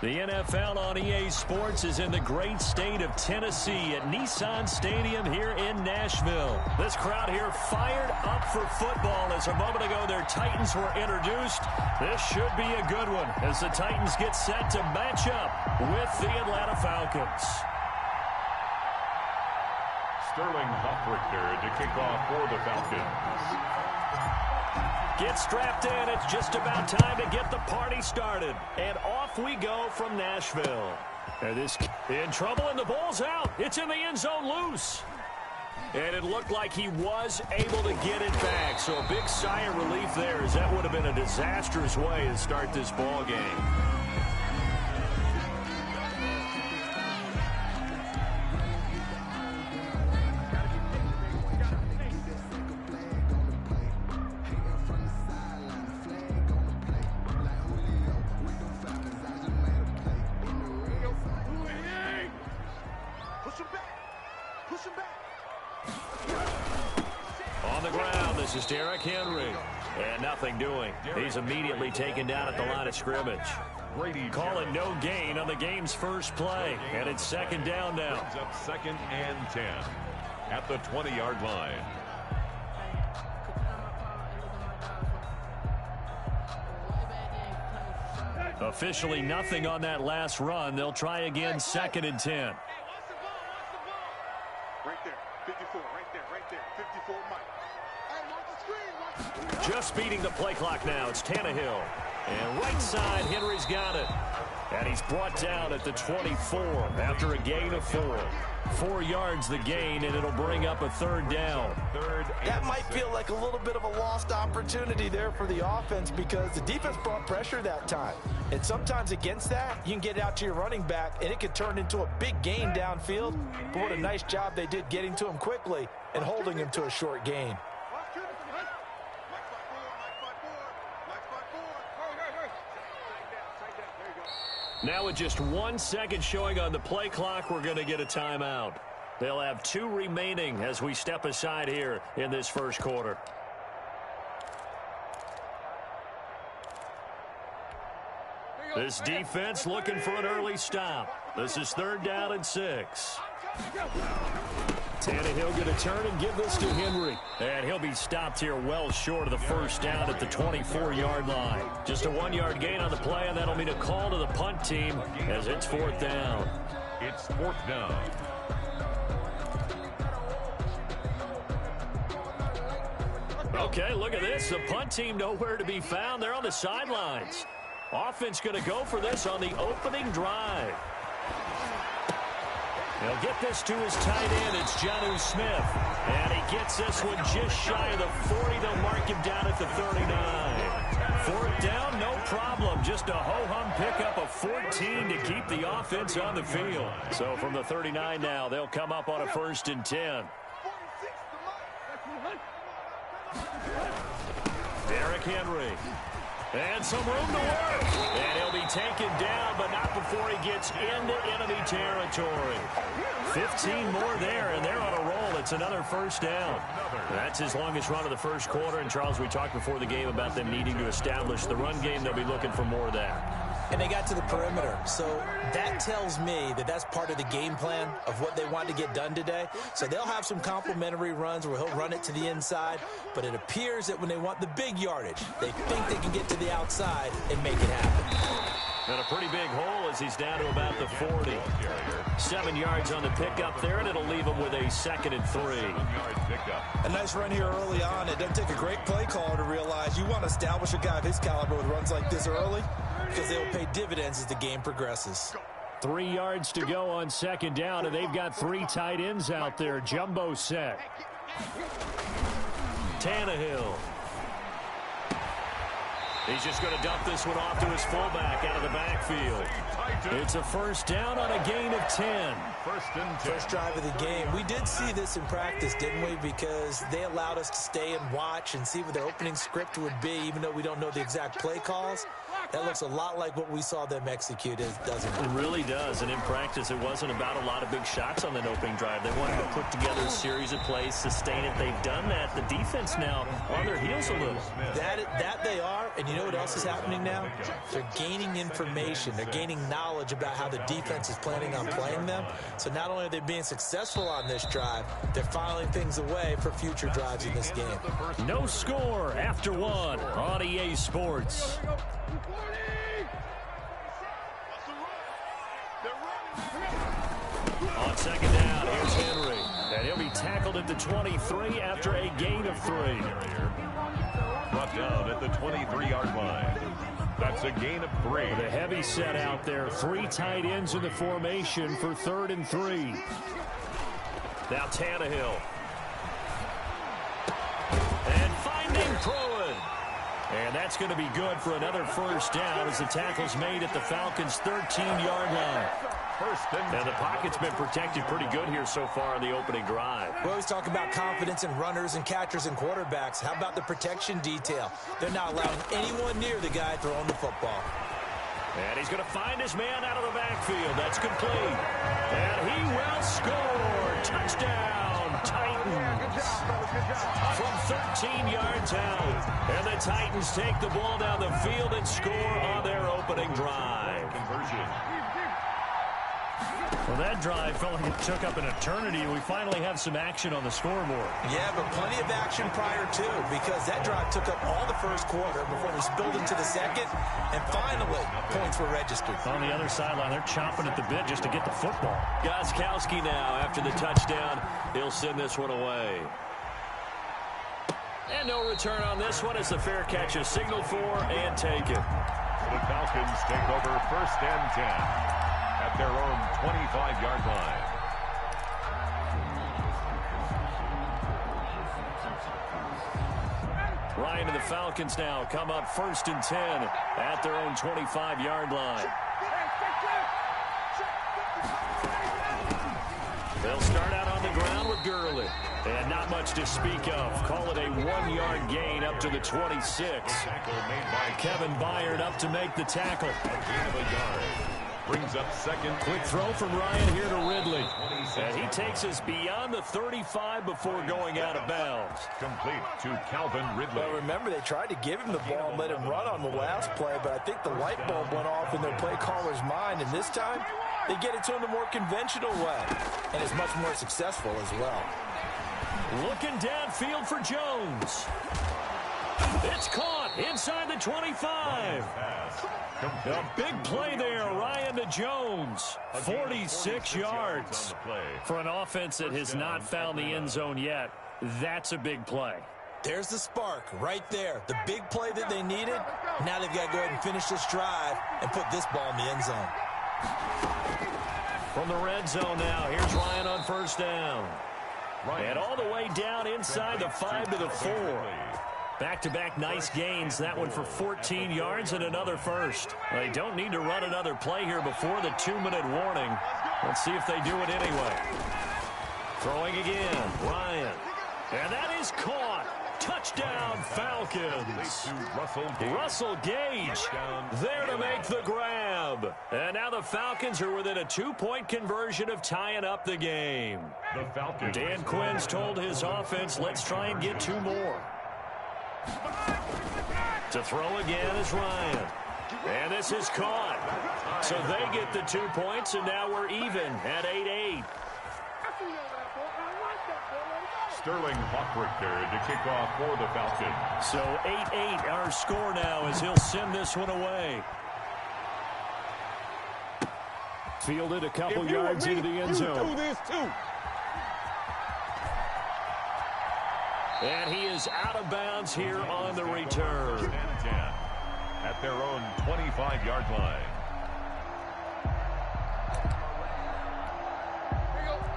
The NFL on EA Sports is in the great state of Tennessee at Nissan Stadium here in Nashville. This crowd here fired up for football as a moment ago their Titans were introduced. This should be a good one as the Titans get set to match up with the Atlanta Falcons. Sterling Hofrichter to kick off for the Falcons. Get strapped in. It's just about time to get the party started. And off we go from Nashville. And this in trouble, and the ball's out. It's in the end zone loose. And it looked like he was able to get it back. So a big sigh of relief there, as that would have been a disastrous way to start this ball game. This is Derrick Henry, and nothing doing. He's immediately taken down at the line of scrimmage. Calling no gain on the game's first play, and it's second down now. Up 2nd and 10 at the 20-yard line. Officially nothing on that last run. They'll try again 2nd and 10. Right there, 54, right there, 54, Mike. Just beating the play clock now. It's Tannehill. And right side, Henry's got it. And he's brought down at the 24 after a gain of 4. 4 yards the gain, and it'll bring up a third down. That might feel like a little bit of a lost opportunity there for the offense because the defense brought pressure that time. And sometimes against that, you can get it out to your running back, and it could turn into a big gain downfield. But what a nice job they did getting to him quickly and holding him to a short gain. Now with just 1 second showing on the play clock, we're going to get a timeout. They'll have 2 remaining as we step aside here in this first quarter. This defense looking for an early stop. This is 3rd down and 6. Tannehill going to turn and give this to Henry. And he'll be stopped here well short of the first down at the 24-yard line. Just a 1-yard gain on the play, and that'll mean a call to the punt team as it's 4th down. It's 4th down. Okay, look at this. The punt team nowhere to be found. They're on the sidelines. Offense going to go for this on the opening drive. He'll get this to his tight end. It's Jonnu Smith. And he gets this one just shy of the 40. They'll mark him down at the 39. 4th down, no problem. Just a ho-hum pickup of 14 to keep the offense on the field. So from the 39 now, they'll come up on a 1st and 10. Derrick Henry. And some room to work. And he'll be taken down, but not before he gets into enemy territory. 15 more there, and they're on a roll. It's another 1st down. That's his longest run of the first quarter. And, Charles, we talked before the game about them needing to establish the run game. They'll be looking for more of that. And they got to the perimeter. So that tells me that that's part of the game plan of what they want to get done today. So they'll have some complementary runs where he'll run it to the inside. But it appears that when they want the big yardage, they think they can get to the outside and make it happen. And a pretty big hole as he's down to about the 40. 7 yards on the pickup there, and it'll leave him with a 2nd and 3. A nice run here early on. It doesn't take a great play caller to realize you want to establish a guy of his caliber with runs like this early because they'll pay dividends as the game progresses. 3 yards to go on 2nd down, and they've got 3 tight ends out there. Jumbo set. Tannehill. He's just going to dump this one off to his fullback out of the backfield. It's a 1st down on a gain of 10. First drive of the game. We did see this in practice, didn't we? Because they allowed us to stay and watch and see what their opening script would be, even though we don't know the exact play calls. That looks a lot like what we saw them execute, doesn't it? It really does, and in practice, it wasn't about a lot of big shots on that opening drive. They wanted to put together a series of plays, sustain it. They've done that. The defense now on their heels a little. That they are, and you know what else is happening now? They're gaining information. They're gaining knowledge about how the defense is planning on playing them. So not only are they being successful on this drive, they're filing things away for future drives in this game. No score after one on EA Sports. On second down, here's Henry. And he'll be tackled at the 23 after a gain of 3. Brought down at the 23-yard line. That's a gain of 3. The heavy set out there. 3 tight ends in the formation for 3rd and 3. Now Tannehill. And finding Pruitt. And that's going to be good for another first down as the tackle's made at the Falcons' 13-yard line. And the pocket's been protected pretty good here so far in the opening drive. We always talk about confidence in runners and catchers and quarterbacks. How about the protection detail? They're not allowing anyone near the guy throwing the football. And he's going to find his man out of the backfield. That's complete. And he will score. Touchdown, Titans. From 13 yards out. And the Titans take the ball down the field and score on their opening drive. Well, that drive felt like it took up an eternity, and we finally have some action on the scoreboard. Yeah, but plenty of action prior to, because that drive took up all the first quarter before we spilled into the second, and finally, points were registered. On the other sideline, they're chomping at the bit just to get the football. Gostkowski now, after the touchdown, he'll send this one away. And no return on this one as the fair catch is signaled for and taken. The Falcons take over 1st and 10. At their own 25-yard line. Ryan and the Falcons now come up 1st and 10 at their own 25-yard line. They'll start out on the ground with Gurley. And not much to speak of. Call it a 1-yard gain up to the 26. Kevin Byard up to make the tackle. A gain of a yard. Brings up second. Quick throw from Ryan here to Ridley. And he takes us beyond the 35 before going out of bounds. Complete to Calvin Ridley. Well, remember, they tried to give him the ball and let him run on the last play, but I think the light bulb went off in their play caller's mind, and this time they get it to him the more conventional way, and it's much more successful as well. Looking downfield for Jones. It's caught inside the 25. A big play there, Ryan to Jones. 46 yards. For an offense that has not found the end zone yet, that's a big play. There's the spark right there. The big play that they needed. Now they've got to go ahead and finish this drive and put this ball in the end zone. From the red zone now, here's Ryan on 1st down. And all the way down inside the 5 to the 4. Back-to-back nice gains. That one for 14 yards and another first. They don't need to run another play here before the 2-minute warning. Let's see if they do it anyway. Throwing again, Ryan. And that is caught. Touchdown, Falcons. Russell Gage there to make the grab. And now the Falcons are within a 2-point conversion of tying up the game. Dan Quinn's told his offense, let's try and get 2 more. To throw again is Ryan. And this is caught. So they get the 2 points, and now we're even at 8-8. Sterling Hockrichter to kick off for the Falcons. So 8-8 our score now as he'll send this one away. Fielded a couple yards into the end zone. Do this too. And he is out of bounds here on the return. 10 at their own 25-yard line.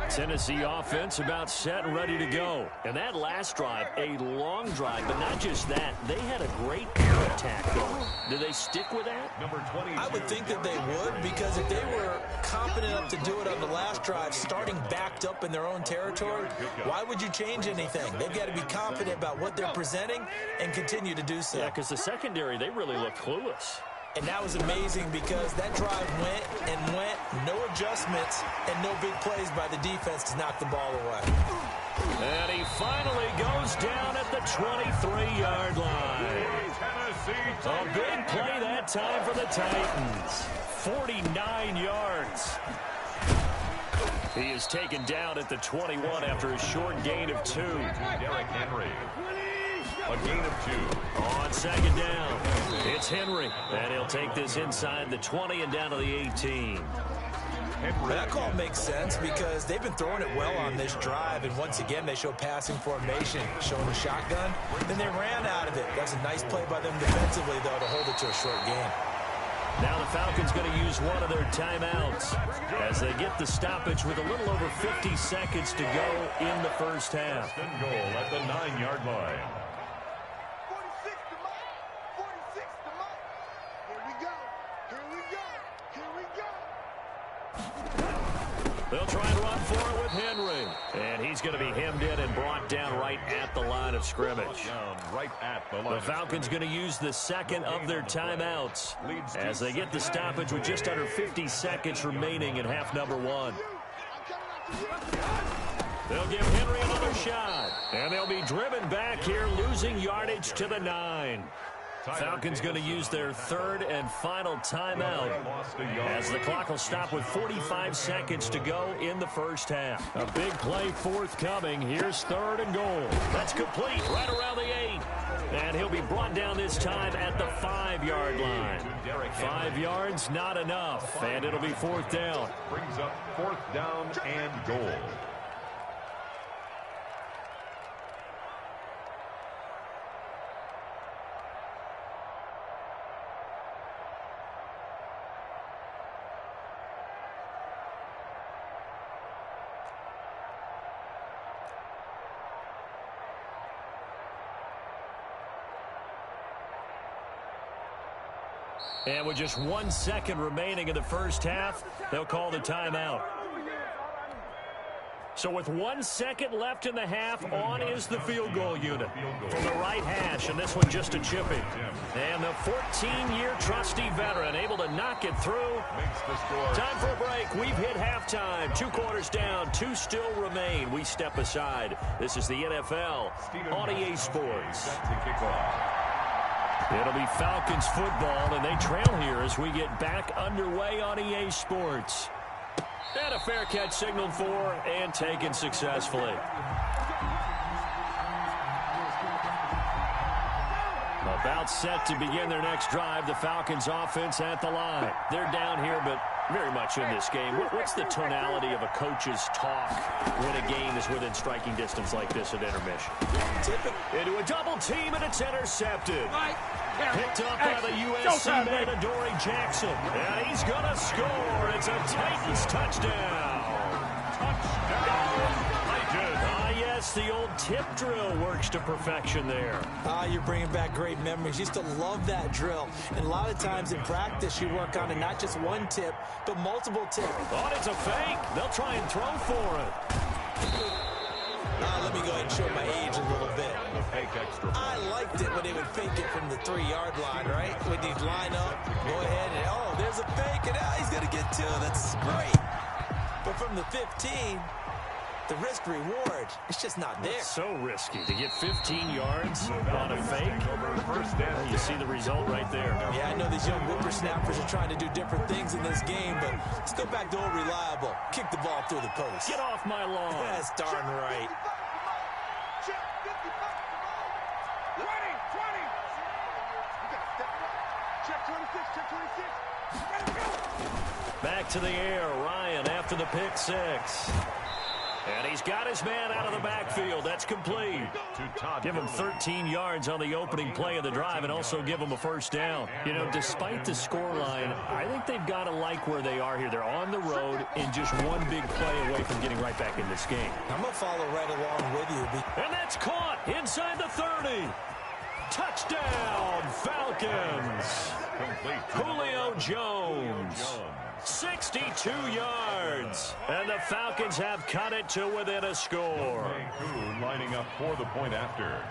Tennessee offense about set and ready to go. And that last drive, a long drive, but not just that. They had a great air attack going. Do they stick with that? Number 22. I would think that they would, because if they were confident enough to do it on the last drive, starting backed up in their own territory, why would you change anything? They've got to be confident about what they're presenting and continue to do so. Yeah, because the secondary, they really look clueless. And that was amazing because that drive went and went, no adjustments, and no big plays by the defense to knock the ball away. And he finally goes down at the 23-yard line. A big play that time for the Titans. 49 yards. He is taken down at the 21 after a short gain of 2. Derrick Henry. A gain of 2. On second down, it's Henry. And he'll take this inside the 20 and down to the 18. That call makes sense because they've been throwing it well on this drive, and once again they show passing formation, showing the shotgun, then they ran out of it. That's a nice play by them defensively, though, to hold it to a short gain. Now the Falcons going to use one of their timeouts as they get the stoppage with a little over 50 seconds to go in the first half. First and goal at the 9-yard line. 46 to Mike. 46 to Mike. Here we go. Here we go. Here we go. They'll try and run for it with Henry. And he's going to be hemmed in and brought down right at the line of scrimmage. Down right at the line. The Falcons going to use the second of their timeouts as they get the stoppage with just under 50 seconds remaining in half number 1. They'll give Henry another shot. And they'll be driven back here, losing yardage to the 9. Falcons going to use their third and final timeout as the clock will stop with 45 seconds to go in the first half. A big play forthcoming. Here's third and goal. That's complete right around the 8. And he'll be brought down this time at the 5-yard line. 5 yards, not enough. And it'll be fourth down. Brings up fourth down and goal. And with just 1 second remaining in the first half, they'll call the timeout. So with 1 second left in the half, on is the field goal unit from the right hash, and this one just a chipping. And the 14-year trusty veteran able to knock it through. Time for a break. We've hit halftime. 2 quarters down, 2 still remain. We step aside. This is the NFL on EA Sports. It'll be Falcons football, and they trail here as we get back underway on EA Sports. And a fair catch signaled for and taken successfully. About set to begin their next drive, the Falcons offense at the line. They're down here, but very much in this game. What's the tonality of a coach's talk when a game is within striking distance like this at intermission? Into a double team, and it's intercepted. Picked up by the USC man, Adoree Jackson. And he's going to score. It's a Titans touchdown. Yes, the old tip drill works to perfection there. You're bringing back great memories. Used to love that drill. And a lot of times in practice, you work on it, not just one tip, but multiple tips. Oh, it's a fake. They'll try and throw for it. Let me go ahead and show my age a little bit. I liked it when they would fake it from the 3-yard line, right? When you'd line up, go ahead, and oh, there's a fake, and he's going to get 2. That's great. But from the 15, the risk reward, it's just not there. It's so risky to get 15 yards on a fake. You see the result right there. Yeah, I know these young whippersnappers are trying to do different things in this game, but let's go back to old reliable. Kick the ball through the post. Get off my lawn. That's darn right. Check 55. 20. You got to step right. Check 26. Check 26. Let it go. Back to the air. Ryan after the pick 6. And he's got his man out of the backfield. That's complete. Give him 13 yards on the opening play of the drive and also give him a first down. You know, despite the scoreline, I think they've got to like where they are here. They're on the road and just one big play away from getting right back in this game. I'm going to follow right along with you. And that's caught inside the 30. Touchdown, Falcons. Julio Jones. 62 yards. And the Falcons have cut it to within a score. Lining up for the point after.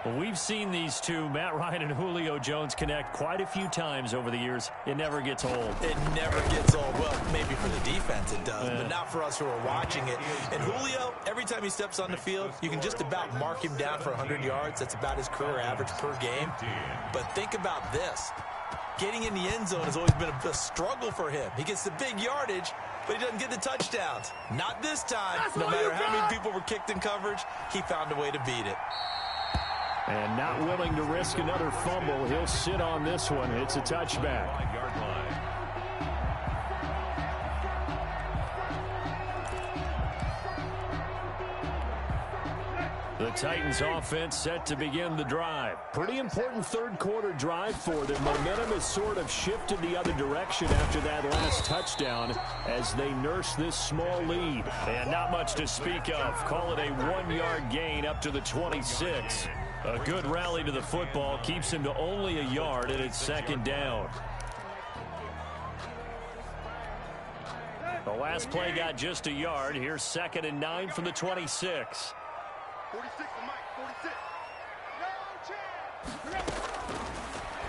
Well, we've seen these two, Matt Ryan and Julio Jones, connect quite a few times over the years. It never gets old. It never gets old. Well, maybe for the defense it does, but not for us who are watching it. And Julio, every time he steps on the field, you can just about mark him down for 100 yards. That's about his career average per game. But think about this. Getting in the end zone has always been a struggle for him. He gets the big yardage, but he doesn't get the touchdowns. Not this time. No matter how many people were kicked in coverage, he found a way to beat it. And not willing to risk another fumble, he'll sit on this one. It's a touchback. The Titans offense set to begin the drive. Pretty important third quarter drive for them. Momentum has sort of shifted the other direction after that last touchdown as they nurse this small lead. And not much to speak of. Call it a 1-yard gain up to the 26. A good rally to the football keeps him to only a yard, and it's second down. The last play got just a yard. Here's 2nd and 9 from the 26. 46 to Mike, 46. No chance.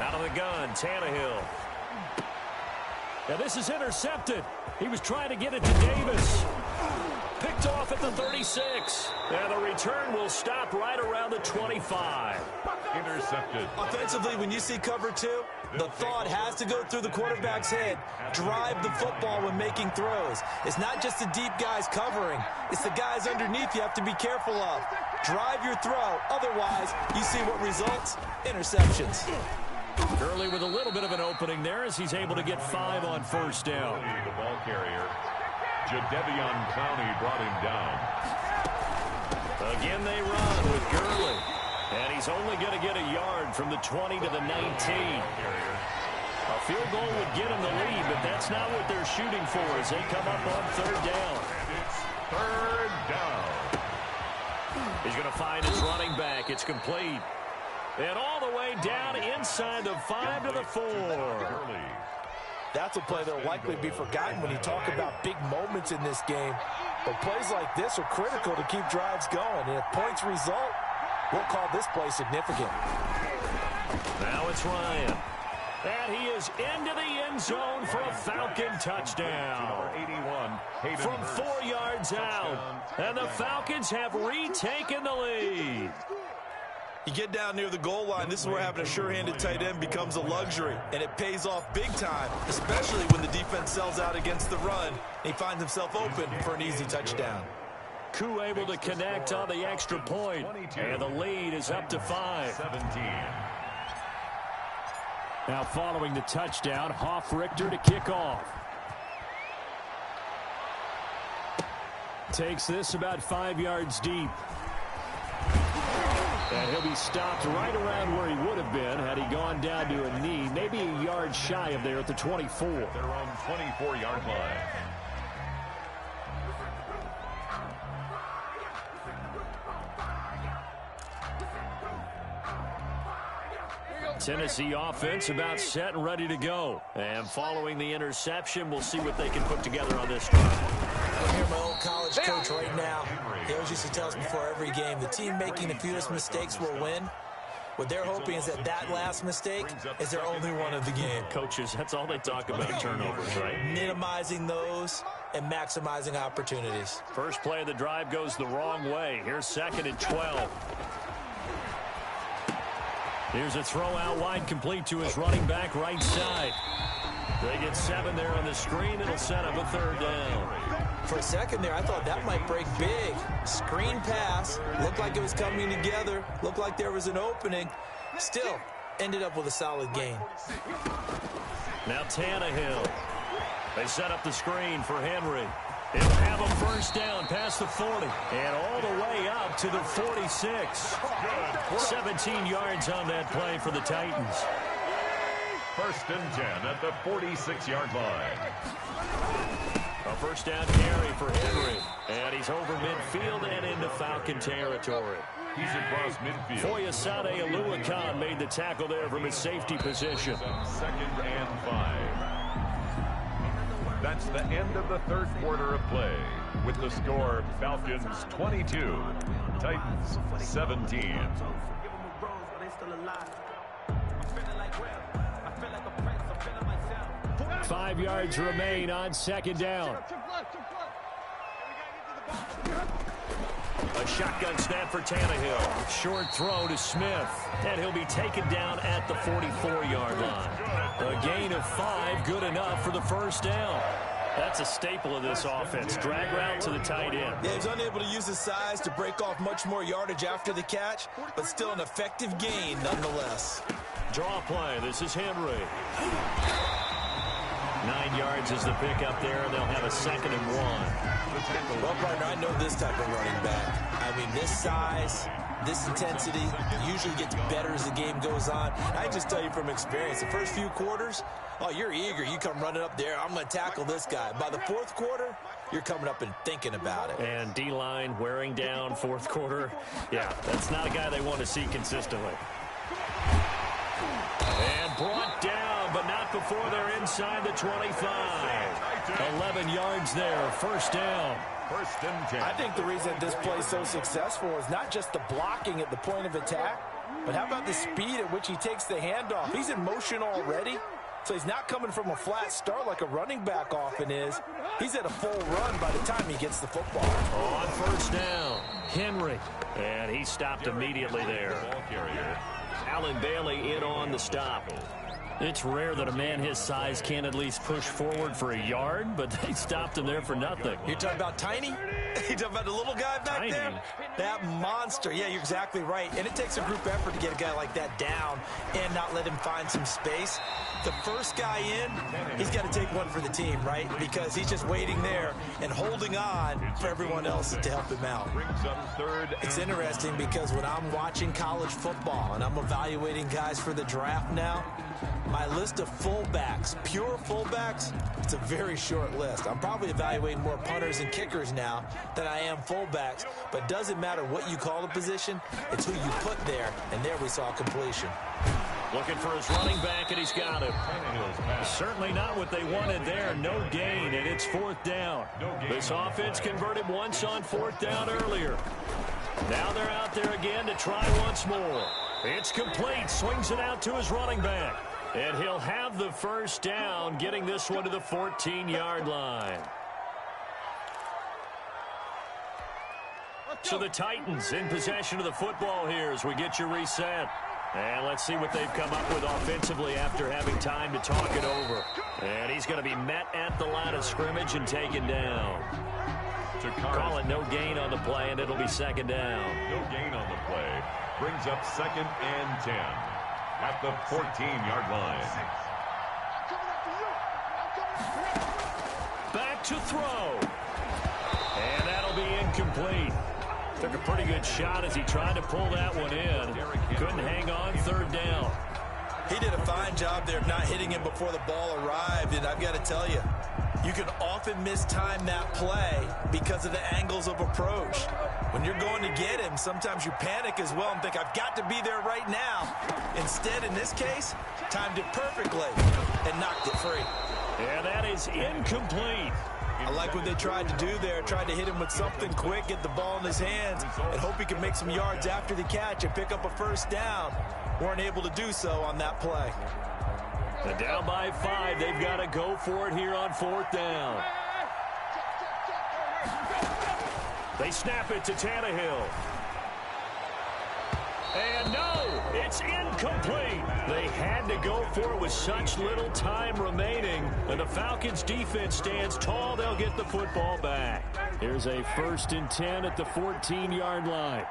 Out of the gun, Tannehill. Now this is intercepted. He was trying to get it to Davis. Picked off at the 36. And the return will stop right around the 25. Intercepted. Offensively, when you see cover 2, the thought has to go through the quarterback's head. Drive the football when making throws. It's not just the deep guys covering. It's the guys underneath you have to be careful of. Drive your throw. Otherwise, you see what results? Interceptions. Gurley with a little bit of an opening there as he's able to get 5 on first down. The ball carrier. Jadeveon Clowney brought him down. Again they run with Gurley. And he's only going to get a yard from the 20 to the 19. A field goal would get him the lead, but that's not what they're shooting for as they come up on third down. And it's third down. He's going to find his running back. It's complete. And all the way down inside the 5 to the 4. That's a play that will likely be forgotten when you talk about big moments in this game. But plays like this are critical to keep drives going. And if points result, we'll call this play significant. Now it's Ryan. And he is into the end zone for a Falcon touchdown. 81. From 4 yards out. And the Falcons have retaken the lead. You get down near the goal line, this is where having a sure-handed tight end becomes a luxury. And it pays off big time, especially when the defense sells out against the run. He finds himself open for an easy touchdown. Koo able to connect on the extra point. And the lead is up to 5. 17. Now following the touchdown, Hoff-Richter to kick off. Takes this about 5 yards deep. And he'll be stopped right around where he would have been had he gone down to a knee, maybe a yard shy of there at the 24. Their own 24-yard line. Tennessee offense about set and ready to go. And following the interception, we'll see what they can put together on this drive. I hear my old college coach right now. He always used to tell us before every game, the team making the fewest mistakes will win. What they're hoping is that that last mistake is their only one of the game. Coaches, that's all they talk about, turnovers, right? Minimizing those and maximizing opportunities. First play of the drive goes the wrong way. Here's 2nd and 12. Here's a throw out wide, complete to his running back right side. They get 7 there on the screen. It'll set up a third down. For a second there, I thought that might break big. Screen pass. Looked like it was coming together. Looked like there was an opening. Still, ended up with a solid gain. Now Tannehill. They set up the screen for Henry. He'll have him first down past the 40. And all the way up to the 46. 17 yards on that play for the Titans. First and 10 at the 46-yard line. A first down carry for Henry. And he's over midfield and into Falcon territory. He's across midfield. Foyesade Aluakan made the tackle there from his safety position. 2nd and 5. That's the end of the third quarter of play. With the score, Falcons 22, Titans 17. 5 yards remain on second down. A shotgun snap for Tannehill. Short throw to Smith. And he'll be taken down at the 44-yard line. A gain of 5, good enough for the first down. That's a staple of this offense. Drag route to the tight end. Yeah, he's unable to use his size to break off much more yardage after the catch, but still an effective gain nonetheless. Draw play. This is Henry. 9 yards is the pickup there, and they'll have a 2nd and 1. Well, partner, I know this type of running back. I mean, this size, this intensity usually gets better as the game goes on. I can just tell you from experience, the first few quarters, oh, you're eager. You come running up there. I'm going to tackle this guy. By the 4th quarter, you're coming up and thinking about it. And D-line wearing down 4th quarter. Yeah, that's not a guy they want to see consistently. And brought down, but not before they're inside the 25. 11 yards there, first down. First and 10. I think the reason this play is so successful is not just the blocking at the point of attack, but how about the speed at which he takes the handoff? He's in motion already, so he's not coming from a flat start like a running back often is. He's at a full run by the time he gets the football. On first down, Henry. And he stopped immediately there. Allen Bailey in on the stop. It's rare that a man his size can't at least push forward for a yard, but they stopped him there for nothing. You're talking about Tiny? You're talking about the little guy back there? That monster. Yeah, you're exactly right. And it takes a group effort to get a guy like that down and not let him find some space. The first guy in, he's got to take one for the team, right? Because he's just waiting there and holding on for everyone else to help him out. It's interesting because when I'm watching college football and I'm evaluating guys for the draft now, my list of fullbacks, pure fullbacks, it's a very short list. I'm probably evaluating more punters and kickers now than I am fullbacks, but it doesn't matter what you call the position, it's who you put there, and there we saw completion. Looking for his running back, and he's got him. Certainly not what they wanted there. No gain, and it's 4th down. This offense converted once on 4th down earlier. Now they're out there again to try once more. It's complete. Swings it out to his running back. And he'll have the first down, getting this one to the 14-yard line. So the Titans in possession of the football here as we get you reset. And let's see what they've come up with offensively after having time to talk it over. And he's going to be met at the line of scrimmage and taken down. Call it no gain on the play, and it'll be 2nd down. No gain on the play. Brings up 2nd and 10 at the 14-yard line. Back to throw. And that'll be incomplete. Took a pretty good shot as he tried to pull that one in. Couldn't hang on, 3rd down. He did a fine job there of not hitting him before the ball arrived, and I've got to tell you, you can often mistime that play because of the angles of approach. When you're going to get him, sometimes you panic as well and think, I've got to be there right now. Instead, in this case, timed it perfectly and knocked it free. And that is incomplete. I like what they tried to do there, tried to hit him with something quick, get the ball in his hands, and hope he can make some yards after the catch and pick up a first down. Weren't able to do so on that play. And down by 5, they've got to go for it here on 4th down. They snap it to Tannehill. And no, it's incomplete. They had to go for it with such little time remaining. And the Falcons defense stands tall. They'll get the football back. Here's a 1st and 10 at the 14-yard line.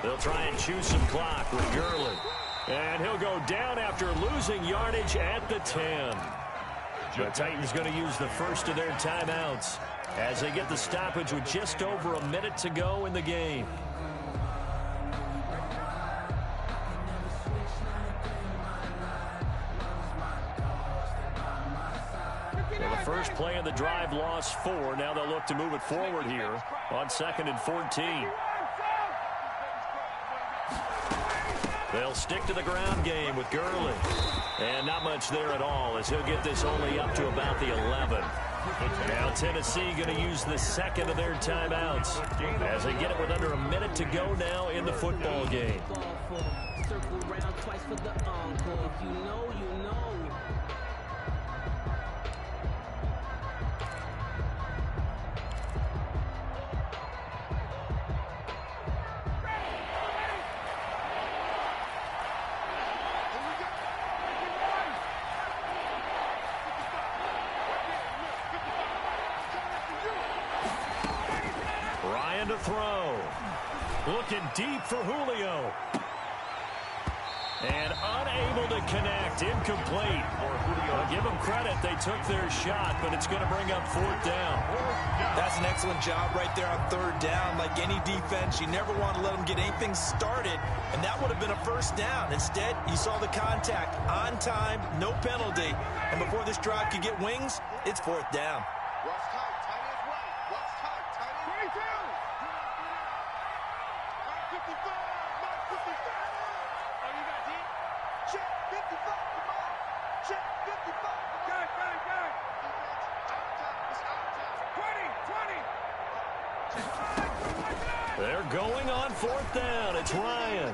They'll try and chew some clock with Gurley. And he'll go down after losing yardage at the 10. The Titans going to use the first of their timeouts as they get the stoppage with just over a minute to go in the game. Well, the first play of the drive lost 4. Now they'll look to move it forward here on 2nd and 14. They'll stick to the ground game with Gurley. And not much there at all as he'll get this only up to about the 11. Now Tennessee going to use the second of their timeouts as they get it with under a minute to go now in the football game. Circle round twice for the encore. If you know, you know. Ryan to throw. Looking deep for Julio. And unable to connect. Incomplete. I'll give them credit. They took their shot, but it's going to bring up fourth down. That's an excellent job right there on third down. Like any defense, you never want to let them get anything started, and that would have been a first down. Instead, you saw the contact on time, no penalty, and before this drive could get wings, it's fourth down. Watch tight, tight ends right. Watch tight, tight ends 22. Mark 55, Mark 55. Oh, you got deep? Check 55 to Mark. Check 55 to Mark. Gang. Defense, out time. It's out time. 20. They're going on fourth down. It's Ryan.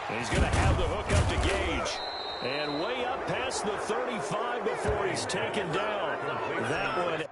And he's going to have the hook up to Gage. And way up past the 35 before he's taken down. That one